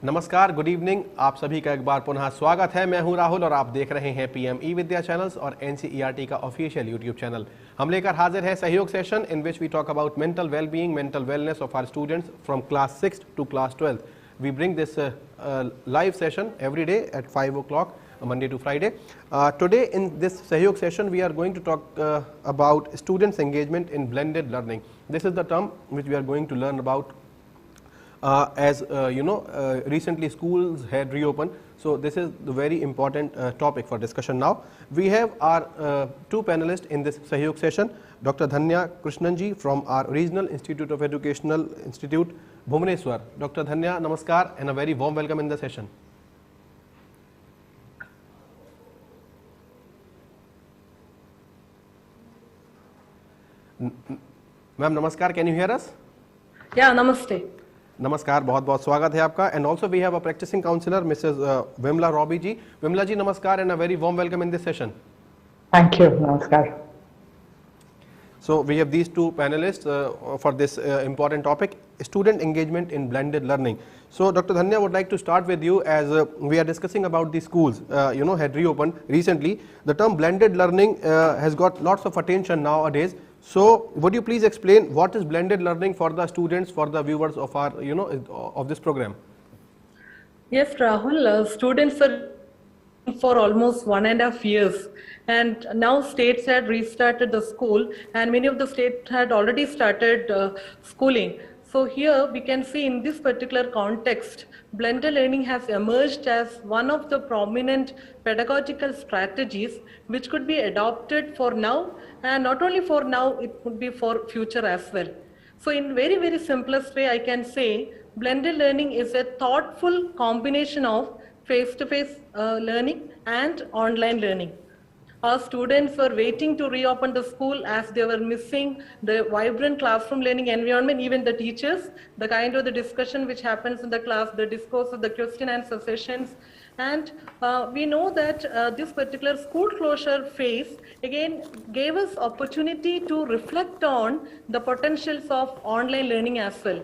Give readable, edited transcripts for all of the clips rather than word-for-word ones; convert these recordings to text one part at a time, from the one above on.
नमस्कार, good evening. आप सभी का एक बार पुनः स्वागत है। मैं हूं राहुल और आप देख रहे हैं पीएम eVidya चैनल्स और एनसीईआरटी का ऑफिशियल यूट्यूब चैनल। हम लेकर हाजिर है Sahyog session in which we talk about mental well-being, mental wellness of our students from class 6 to class 12th. We bring this live session every day at 5 o'clock, Monday to Friday. Today in this Sahyog session, we are going to talk about students' engagement in blended learning. This is the term which we are going to learn about. As recently schools had reopened, so this is the very important topic for discussion now. We have our two panelists in this Sahyog session, Dr. Dhanya Krishnanji from our Regional Institute of Educational Institute, Bhubaneswar. Dr. Dhanya, namaskar and a very warm welcome in the session. Ma'am, namaskar, can you hear us? Yeah, namaste. नमस्कार, बहुत बहुत स्वागत है आपका। And also we have a practicing counsellor Mrs Vimla Roby ji. Vimla ji नमस्कार and a very warm welcome in this session. Thank you, नमस्कार। So we have these two panelists for this important topic, student engagement in blended learning. So Dr. Dhanya, would like to start with you as we are discussing about the schools had reopened recently. The term blended learning has got lots of attention nowadays. So would you please explain what is blended learning for the students, for the viewers of our of this program? Yes, Rahul, students are for almost 1.5 years, and now states had restarted the school and many of the states had already started schooling. So here we can see in this particular context, blended learning has emerged as one of the prominent pedagogical strategies which could be adopted for now, and not only for now, it could be for future as well. So in very, very simplest way, I can say blended learning is a thoughtful combination of face-to-face learning and online learning. Our students were waiting to reopen the school as they were missing the vibrant classroom learning environment, even the teachers, the kind of the discussion which happens in the class, the discourse of the question and answer sessions. And we know that this particular school closure phase again gave us opportunity to reflect on the potentials of online learning as well.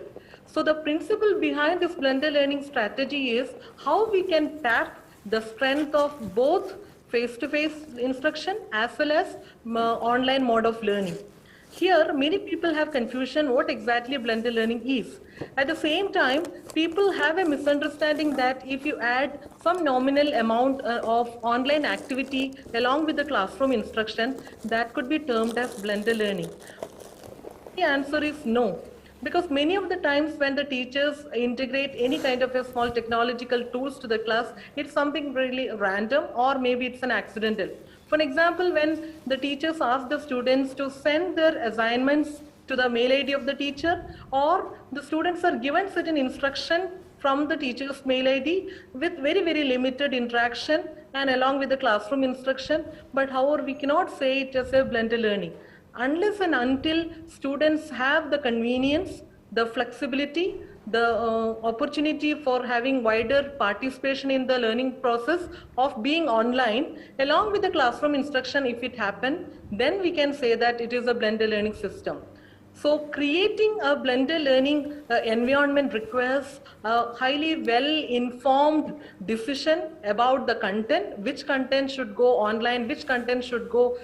So the principle behind this blended learning strategy is how we can tap the strength of both face-to-face instruction as well as online mode of learning. Here, many people have confusion what exactly blended learning is. At the same time, people have a misunderstanding that if you add some nominal amount of online activity along with the classroom instruction, that could be termed as blended learning. The answer is no. Because many of the times when the teachers integrate any kind of a small technological tools to the class, it's something really random or maybe it's an accidental. For example, when the teachers ask the students to send their assignments to the mail ID of the teacher, or the students are given certain instruction from the teacher's mail ID with very, very limited interaction and along with the classroom instruction, but however we cannot say it as a blended learning. Unless and until students have the convenience, the flexibility, the opportunity for having wider participation in the learning process of being online, along with the classroom instruction, if it happens, then we can say that it is a blended learning system. So creating a blended learning environment requires a highly well-informed decision about the content, which content should go online, which content should go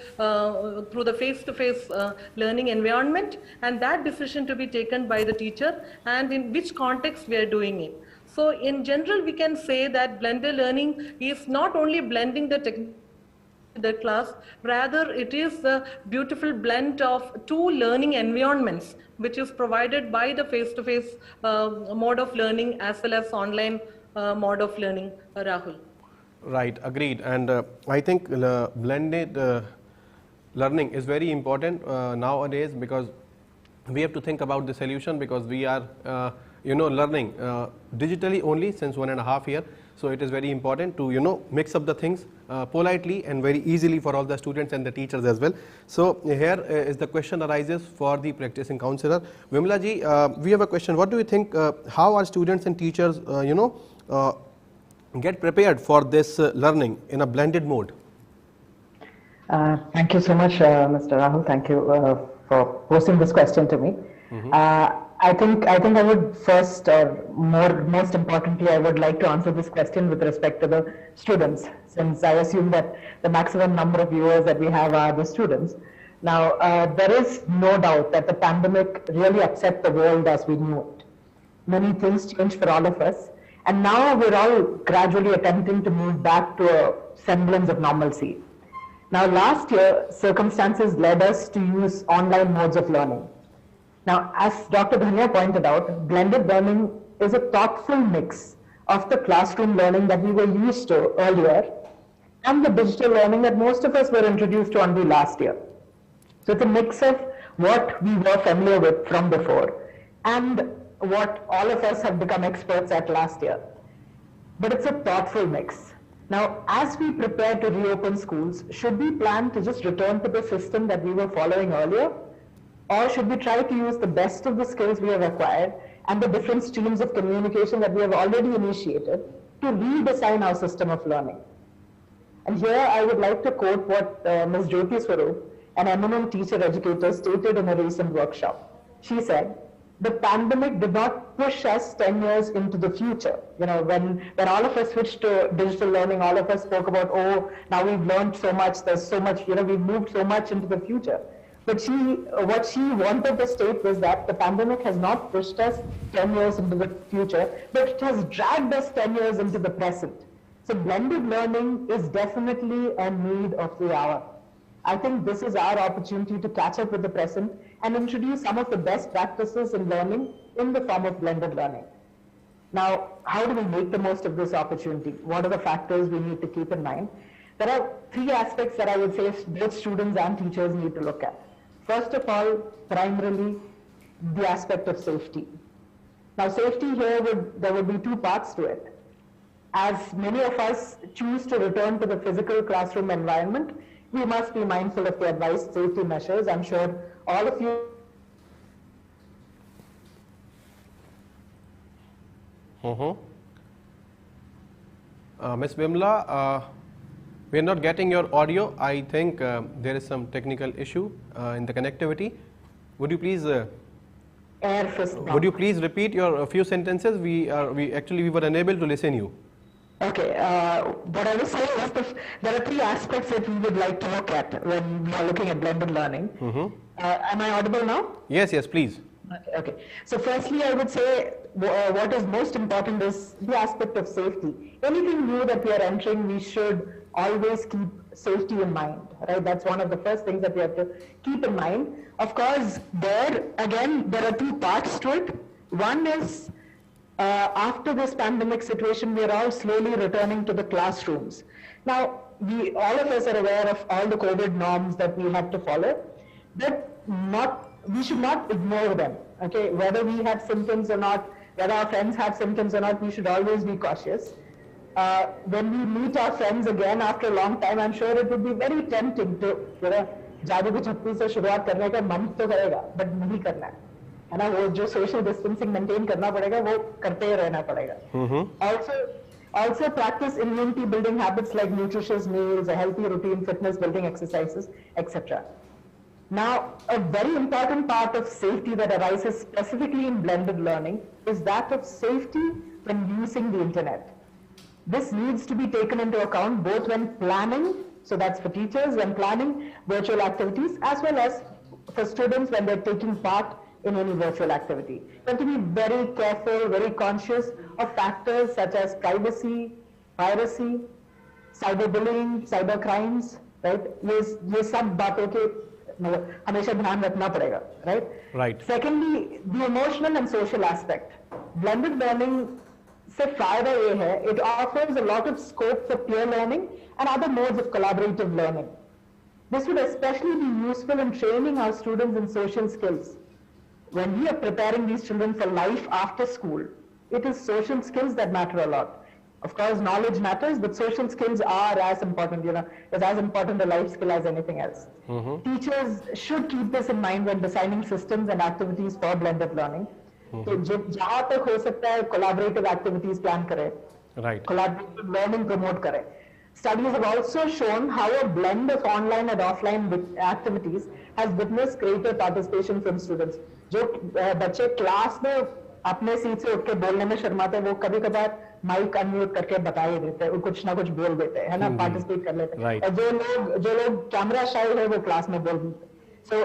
through the face-to-face learning environment, and that decision to be taken by the teacher and in which context we are doing it. So in general, we can say that blended learning is not only blending the class, rather it is a beautiful blend of two learning environments which is provided by the face-to-face mode of learning as well as online mode of learning, Rahul. Right, agreed. And I think blended learning is very important nowadays, because we have to think about the solution, because we are learning digitally only since 1.5 years. So it is very important to mix up the things politely and very easily for all the students and the teachers as well. So here is the question arises for the practicing counselor. Vimla ji, we have a question. What do you think, how are students and teachers get prepared for this learning in a blended mode? Thank you so much, Mr. Rahul. Thank you for posing this question to me. I would first, or most importantly, I would like to answer this question with respect to the students, since I assume that the maximum number of viewers that we have are the students. Now, there is no doubt that the pandemic really upset the world as we knew it. Many things changed for all of us, and now we're all gradually attempting to move back to a semblance of normalcy. Now, last year, circumstances led us to use online modes of learning. Now, as Dr. Dhanya pointed out, blended learning is a thoughtful mix of the classroom learning that we were used to earlier and the digital learning that most of us were introduced to only last year. So it's a mix of what we were familiar with from before and what all of us have become experts at last year. But it's a thoughtful mix. Now, as we prepare to reopen schools, should we plan to just return to the system that we were following earlier? Or should we try to use the best of the skills we have acquired and the different streams of communication that we have already initiated to redesign our system of learning? And here I would like to quote what Ms. Jyoti Swarup, an eminent teacher educator, stated in a recent workshop. She said, the pandemic did not push us 10 years into the future. You know, when all of us switched to digital learning, all of us spoke about, oh, now we've learned so much, there's so much, we've moved so much into the future. But what she wanted to state was that the pandemic has not pushed us 10 years into the future, but it has dragged us 10 years into the present. So blended learning is definitely a need of the hour. I think this is our opportunity to catch up with the present and introduce some of the best practices in learning in the form of blended learning. Now, how do we make the most of this opportunity? What are the factors we need to keep in mind? There are three aspects that I would say both students and teachers need to look at. First of all, primarily, the aspect of safety. Now, safety here, there would be two parts to it. As many of us choose to return to the physical classroom environment, we must be mindful of the advised safety measures. I'm sure all of you. Ms. Bimla, we are not getting your audio. I think there is some technical issue in the connectivity. Would you please repeat your few sentences? We were unable to listen you. Okay, what I was saying is there are three aspects that we would like to look at when we are looking at blended learning. Am I audible now? Yes, please. Okay. So firstly, I would say what is most important is the aspect of safety. Anything new that we are entering, we should always keep safety in mind, right? That's one of the first things that we have to keep in mind. Of course, there are two parts to it. One is after this pandemic situation, we are all slowly returning to the classrooms. Now, all of us are aware of all the COVID norms that we have to follow, but we should not ignore them, okay? Whether we have symptoms or not, whether our friends have symptoms or not, we should always be cautious. When we meet our friends again after a long time, I'm sure it would be very tempting to, जादू की छप्पी से शुरुआत करने का मन तो करेगा, but नहीं करना है ना? वो जो social distancing maintain करना पड़ेगा, वो करते ही रहना पड़ेगा. Also practice immunity building habits like nutritious meals, a healthy routine, fitness building exercises, etc. Now, a very important part of safety that arises specifically in blended learning is that of safety when using the internet. This needs to be taken into account both when planning, so that's for teachers, when planning virtual activities, as well as for students when they're taking part in any virtual activity. You have to be very careful, very conscious of factors such as privacy, piracy, cyberbullying, cyber crimes, right? ये सब बातों के हमेशा ध्यान रखना पड़ेगा, right? Right. Secondly, the emotional and social aspect. Blended learning से फायदा ये है, it offers a lot of scope for peer learning and other modes of collaborative learning. This would especially be useful in training our students in social skills. When we are preparing these children for life after school, it is social skills that matter a lot. Of course, knowledge matters, but social skills are as important, is as important a life skill as anything else. Teachers should keep this in mind when designing systems and activities for blended learning. तो जहाँ तक हो सकता है collaborative activities plan करें, right? Collaborative learning promote करें. Studies have also shown how a blend of online and offline activities has witnessed greater participation from students. जो बच्चे क्लास में अपने सीट से उठ के बोलने में शर्माते हैं, वो कभी कभार माइक अनम्यूट करके बता ही देते हैं, कुछ ना कुछ बोल देते हैं, है ना, पार्टिसिपेट कर लेते हैं। और जो लोग कैमरा शाई है, वो क्लास में बोल देते हैं। So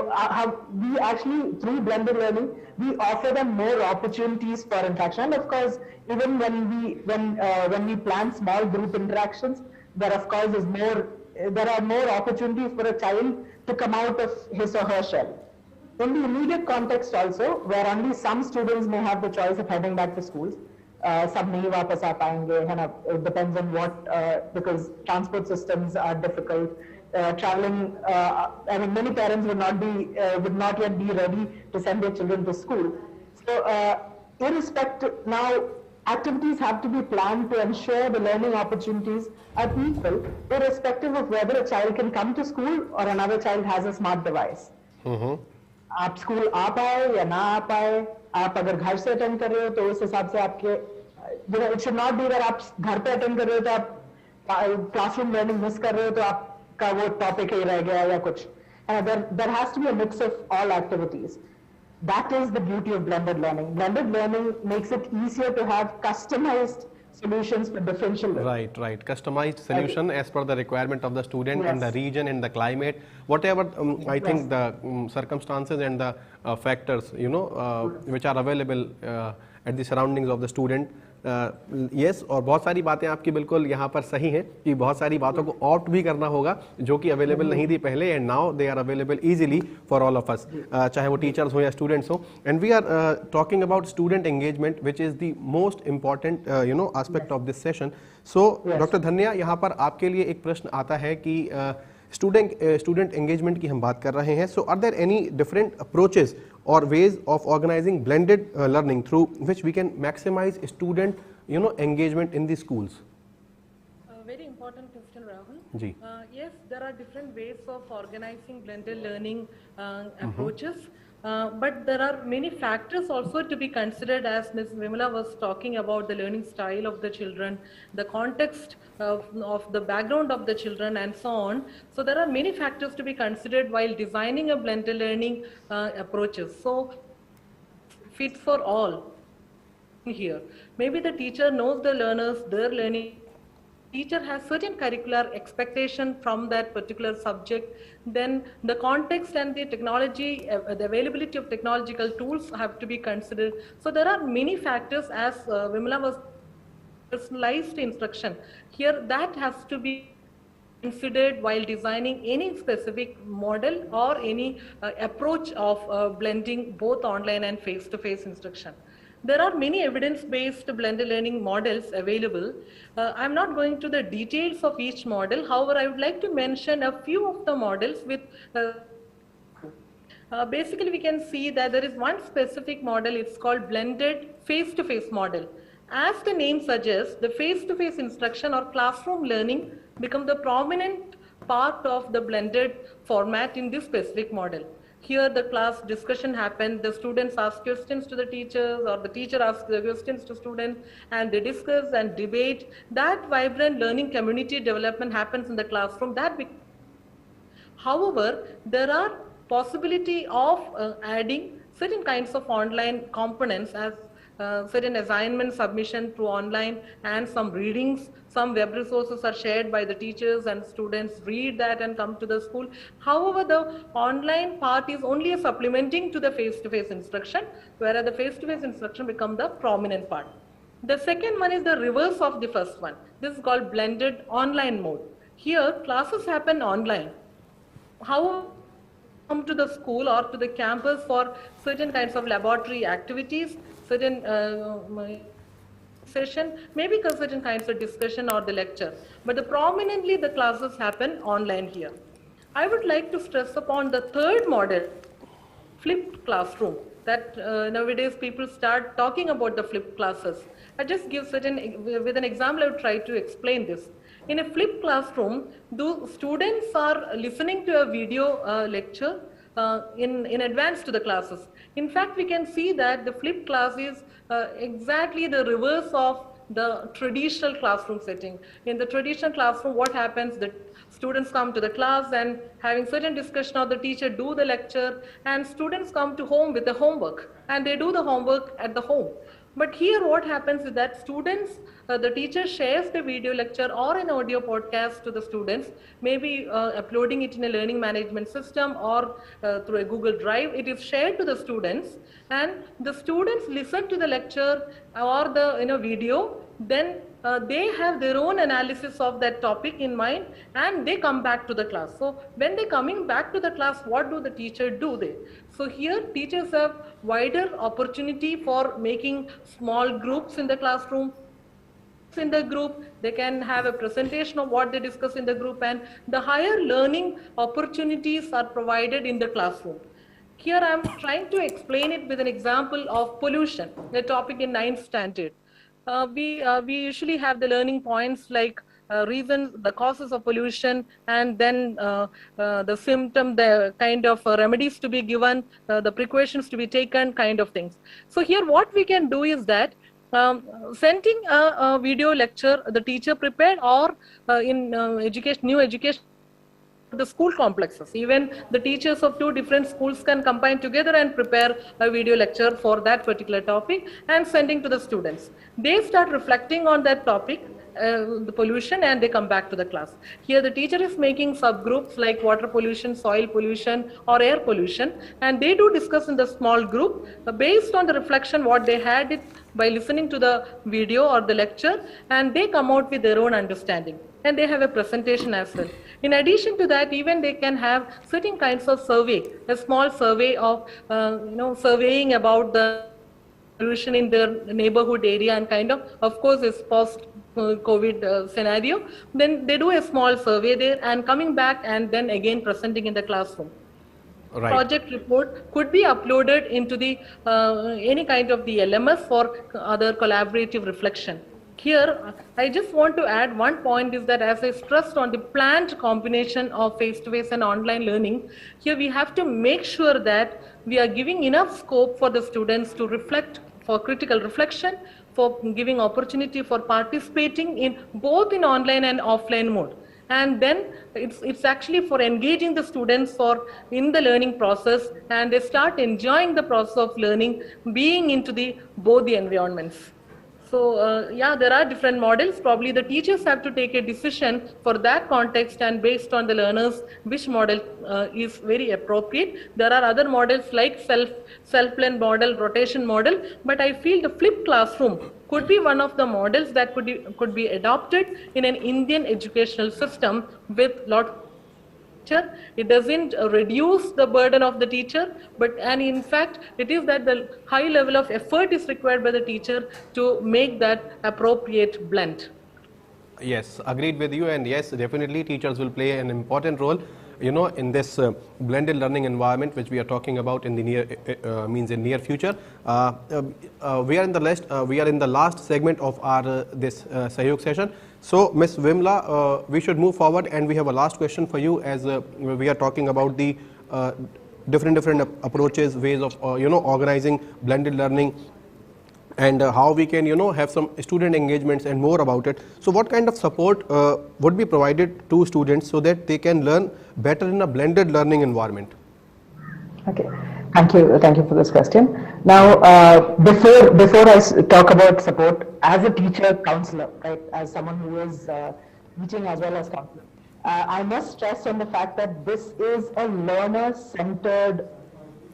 we actually, through blended learning, we offer them more opportunities for interaction. And of course, even when we plan small group interactions, there of course there are more opportunities for a child to come out of his or her shell. In the immediate context also, where only some students may have the choice of heading back to schools, सब नहीं वापस आ पाएंगे, है ना, it depends on what, because transport systems are difficult. Traveling, I mean, many parents would not yet be ready to send their children to school. So, irrespective, now activities have to be planned to ensure the learning opportunities are equal, irrespective of whether a child can come to school or another child has a smart device. आप school आ पाए या ना आ पाए, आप अगर घर से attend कर रहे हो तो उस हिसाब से आपके, इट शुड नॉट बी अगर आप घर पे अटेंड कर रहे हो तो आप क्लासरूम लर्निंग मिस कर रहे हो तो आपका वो टॉपिक ही रह गया या कुछ। There has to be a mix of all activities. That is the beauty of blended learning. Blended learning makes it easier to have customized solutions for differential learning. Right. Customized solution as per the requirement of the student and the region and the climate, whatever I think the circumstances and the factors, which are available at the surroundings of the student. Yes, और बहुत सारी बातें आपकी बिल्कुल यहाँ पर सही हैं कि बहुत सारी बातों को ऑप्ट भी करना होगा जो कि अवेलेबल नहीं थी पहले, and now they are available easily for all of us, चाहे वो टीचर्स हो या स्टूडेंट्स हो। And we are talking about student engagement which is the most important aspect of this session. So doctor Dhanya, यहाँ पर आपके लिए एक प्रश्न आता है कि स्टूडेंट एंगेजमेंट की हम बात कर रहे हैं, so are there any different approaches or ways of organizing blended learning through which we can maximize student engagement in the schools? Very important question, Rahul. Ji. Yes, there are different ways of organizing blended learning approaches, but there are many factors also to be considered, as Ms. Vimala was talking about the learning style of the children, the context of the background of the children, and so on. So there are many factors to be considered while designing a blended learning approaches. So fit for all here. Maybe the teacher knows the learners, their learning. Teacher has certain curricular expectation from that particular subject, then the context and the technology, the availability of technological tools have to be considered. So there are many factors, as Vimala was, personalized instruction here, that has to be considered while designing any specific model or any approach of blending both online and face-to-face instruction. There are many evidence-based blended learning models available. I'm not going to the details of each model. However, I would like to mention a few of the models with basically we can see that there is one specific model. It's called blended face-to-face model. As the name suggests, the face-to-face instruction or classroom learning become the prominent part of the blended format in this specific model. Here the class discussion happens, the students ask questions to the teachers, or the teacher asks the questions to students, and they discuss and debate. That vibrant learning community development happens in the classroom. However, there are possibility of adding certain kinds of online components, as certain assignment submission through online and some readings. Some web resources are shared by the teachers and students read that and come to the school. However, the online part is only a supplementing to the face-to-face instruction, whereas the face-to-face instruction become the prominent part. The second one is the reverse of the first one. This is called blended online mode. Here, classes happen online. However, come to the school or to the campus for certain kinds of laboratory activities, certain session, maybe certain kinds of discussion or the lecture, but prominently the classes happen online here. I would like to stress upon the third model, flipped classroom, that nowadays people start talking about the flipped classes. I just give with an example I would try to explain this. In a flipped classroom, the students are listening to a video lecture in advance to the classes. In fact, we can see that the flipped class is exactly the reverse of the traditional classroom setting. In the traditional classroom, what happens? The students come to the class and having certain discussion, or the teacher do the lecture, and students come to home with the homework, and they do the homework at the home. But here what happens is that students, the teacher shares the video lecture or an audio podcast to the students, maybe uploading it in a learning management system or through a Google Drive. It is shared to the students, and the students listen to the lecture or the video. Then they have their own analysis of that topic in mind, and they come back to the class. So when they coming back to the class, what do the teacher do there? So here teachers have wider opportunity for making small groups in the classroom. In the group, they can have a presentation of what they discuss in the group, and the higher learning opportunities are provided in the classroom. Here I am trying to explain it with an example of pollution, the topic in 9th standard. We usually have the learning points like reasons, the causes of pollution, and then the symptom, the kind of remedies to be given, the precautions to be taken, kind of things. So here what we can do is that sending a video lecture, the teacher prepared, or in new education, the school complexes. Even the teachers of 2 different schools can combine together and prepare a video lecture for that particular topic and sending to the students. They start reflecting on that topic, the pollution, and they come back to the class. Here the teacher is making subgroups like water pollution, soil pollution, or air pollution, and they do discuss in the small group based on the reflection what they had it by listening to the video or the lecture, and they come out with their own understanding, and they have a presentation as well. In addition to that, even they can have certain kinds of survey, a small survey of surveying about the pollution in their neighborhood area, and of course it's post COVID scenario. Then they do a small survey there and coming back and then again presenting in the classroom. Right. Project report could be uploaded into the any kind of the LMS for other collaborative reflection. Here, I just want to add one point is that as I stressed on the planned combination of face-to-face and online learning, here we have to make sure that we are giving enough scope for the students to reflect, for critical reflection, for giving opportunity for participating in both in online and offline mode. And then it's actually for engaging the students for in the learning process, and they start enjoying the process of learning, being into both the environments. So yeah, there are different models. Probably the teachers have to take a decision for that context, and based on the learners, which model is very appropriate. There are other models like self-learn model, rotation model, but I feel the flipped classroom could be one of the models that could be adopted in an Indian educational system with lot. It doesn't reduce the burden of the teacher, and in fact it is that the high level of effort is required by the teacher to make that appropriate blend. Yes, agreed with you, and yes, definitely teachers will play an important role, in this blended learning environment which we are talking about in the near future. We are in the last segment of our this Sahyog session. So Ms. Vimla, we should move forward, and we have a last question for you, as we are talking about the different approaches, ways of organizing blended learning, and how we can have some student engagements and more about it. So what kind of support would be provided to students so that they can learn better in a blended learning environment? Okay, thank you for this question. Now, before I talk about support, as a teacher counselor, right, as someone who is teaching as well as counselor, I must stress on the fact that this is a learner-centered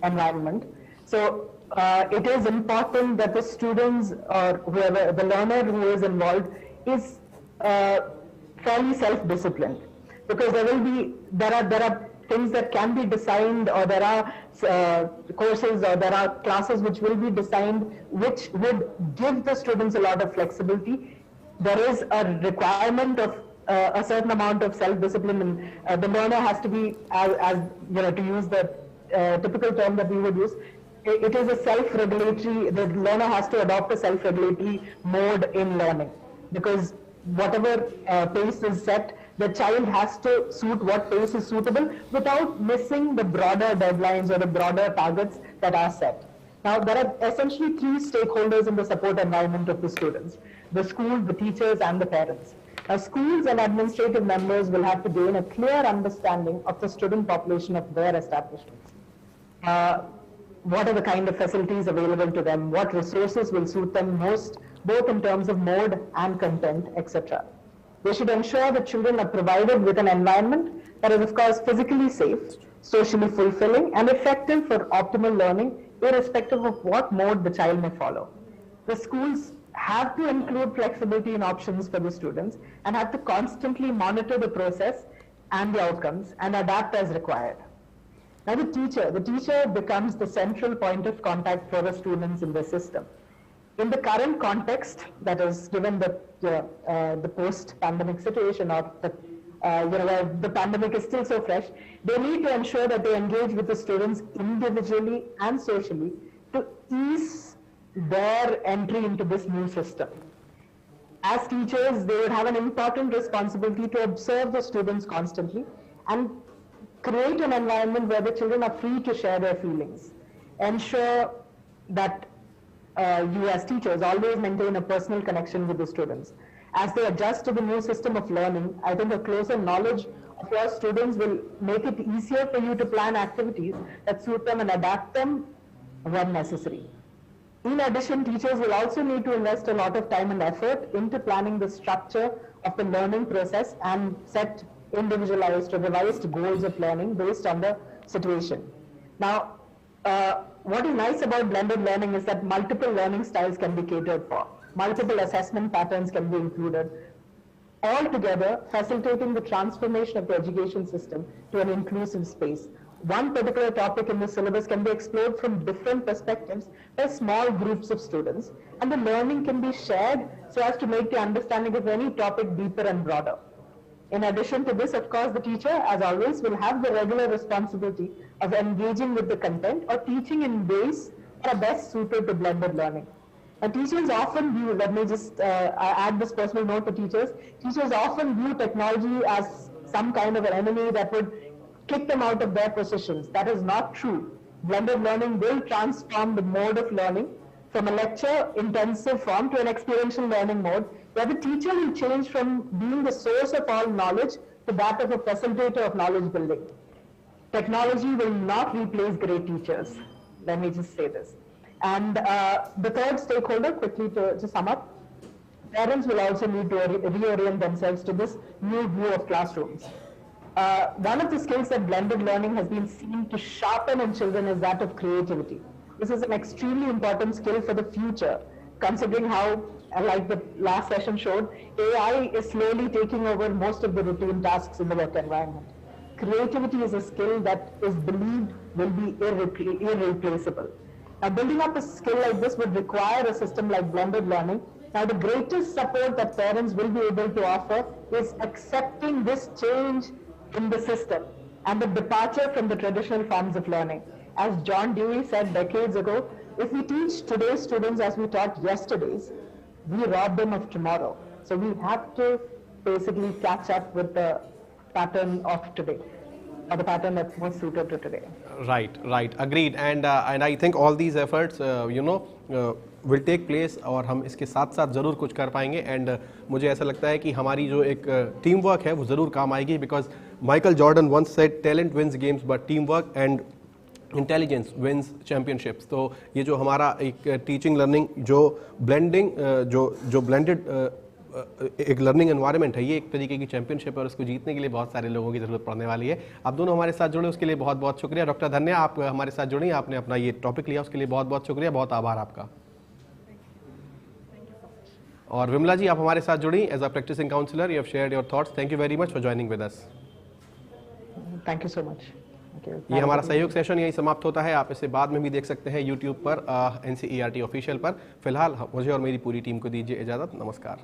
environment. So it is important that the students or whoever, the learner who is involved, is fairly self-disciplined, because there are things that can be designed, or there are courses or there are classes which will be designed which would give the students a lot of flexibility. There is a requirement of a certain amount of self-discipline, and the learner has to be, as to use the typical term that we would use, it is a self-regulatory, the learner has to adopt a self-regulatory mode in learning, because whatever pace is set, the child has to suit what pace is suitable without missing the broader deadlines or the broader targets that are set. Now, there are essentially three stakeholders in the support environment of the students: the school, the teachers, and the parents. Now, schools and administrative members will have to gain a clear understanding of the student population of their establishments. What are the kind of facilities available to them? What resources will suit them most, both in terms of mode and content, etc. They should ensure that children are provided with an environment that is, of course, physically safe, socially fulfilling, and effective for optimal learning, irrespective of what mode the child may follow. The schools have to include flexibility in options for the students and have to constantly monitor the process and the outcomes and adapt as required. Now, the teacher becomes the central point of contact for the students in the system. In the current context, that is, given the post-pandemic situation, or where the pandemic is still so fresh, they need to ensure that they engage with the students individually and socially to ease their entry into this new system. As teachers, they would have an important responsibility to observe the students constantly and create an environment where the children are free to share their feelings. Ensure that you as teachers always maintain a personal connection with the students. As they adjust to the new system of learning, I think a closer knowledge of your students will make it easier for you to plan activities that suit them and adapt them when necessary. In addition, teachers will also need to invest a lot of time and effort into planning the structure of the learning process and set individualized or revised goals of learning based on the situation. Now, what is nice about blended learning is that multiple learning styles can be catered for. Multiple assessment patterns can be included, altogether facilitating the transformation of the education system to an inclusive space. One particular topic in the syllabus can be explored from different perspectives by small groups of students, and the learning can be shared so as to make the understanding of any topic deeper and broader. In addition to this, of course, the teacher, as always, will have the regular responsibility of engaging with the content or teaching in ways that are best suited to blended learning. And teachers often view, let me just add this personal note for teachers, teachers often view technology as some kind of an enemy that would kick them out of their positions. That is not true. Blended learning will transform the mode of learning from a lecture-intensive form to an experiential learning mode, where the teacher will change from being the source of all knowledge to that of a facilitator of knowledge building. Technology will not replace great teachers. Let me just say this. And the third stakeholder, quickly to sum up, parents will also need to reorient themselves to this new view of classrooms. One of the skills that blended learning has been seen to sharpen in children is that of creativity. This is an extremely important skill for the future, considering how, like the last session showed, AI is slowly taking over most of the routine tasks in the work environment. Creativity is a skill that is believed will be irreplaceable. Now, building up a skill like this would require a system like blended learning. Now, the greatest support that parents will be able to offer is accepting this change in the system and the departure from the traditional forms of learning. As John Dewey said decades ago, if we teach today's students as we taught yesterday's, we rob them of tomorrow. So we have to basically catch up with the pattern of today, or the pattern that's most suited to today. Right, agreed. And I think all these efforts, will take place, और हम इसके साथ साथ ज़रूर कुछ कर पाएंगे. And मुझे ऐसा लगता है कि हमारी जो एक टीम वर्क है वो ज़रूर काम आएगी, because Michael Jordan once said talent wins games but team work and intelligence wins championships. तो ये जो हमारा एक टीचिंग लर्निंग जो ब्लेंडिंग जो ब्लेंडेड एक लर्निंग एनवायरनमेंट है, ये एक तरीके की चैंपियनशिप है और उसको जीतने के लिए बहुत सारे लोगों की ज़रूरत पड़ने वाली है. आप दोनों हमारे साथ जुड़े उसके लिए बहुत बहुत शुक्रिया. डॉक्टर धन्या, आप हमारे साथ जुड़ी, आपने अपना ये टॉपिक लिया, उसके लिए बहुत बहुत शुक्रिया, बहुत आभार आपका. और विमला जी, आप हमारे साथ जुड़ी as a practicing counsellor, you have shared your thoughts. Thank you very much for joining with us. Thank you so much. ये हमारा सहयोग सेशन यही समाप्त होता है. आप इसे बाद में भी देख सकते हैं यूट्यूब पर NCERT ऑफिशियल पर. फिलहाल मुझे और मेरी पूरी टीम को दीजिए इजाज़त. नमस्कार.